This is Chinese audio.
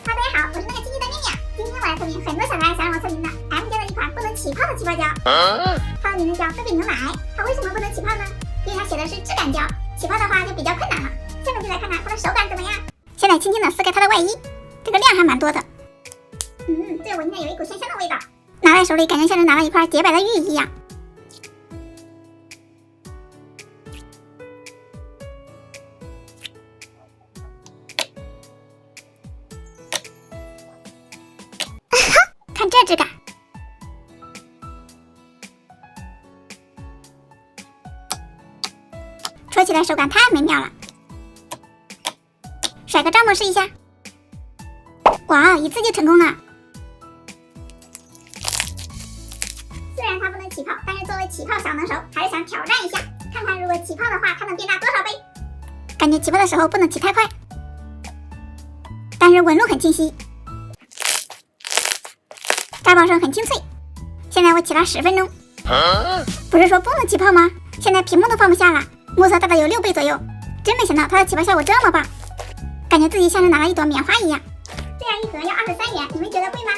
大家好，我是那个晶晶的面面。今天我来测评很多小可爱想让我测评的 M 家的一款不能起泡的气泡胶，它的名字叫菲比牛奶。它为什么不能起泡呢？因为它写的是质感胶，起泡的话就比较困难了。下面就来看看它的手感怎么样。先来轻轻的撕开它的外衣，这个量还蛮多的。这闻起来有一股香香的味道，拿在手里感觉像是拿了一块洁白的玉一样。看这质感，戳起来手感太美妙了。甩个招模试一下，哇，一次就成功了。虽然它不能起泡，但是作为起泡小能手，还是想挑战一下，看看如果起泡的话，它能变大多少倍。感觉起泡的时候不能起太快，但是纹路很清晰。炸爆声很清脆，现在我起了10分钟。不是说不能起泡吗？现在屏幕都放不下了，目测大概有6倍左右。真没想到它的起泡效果这么棒，感觉自己像是拿了一朵棉花一样。这样一盒要23元，你们觉得贵吗？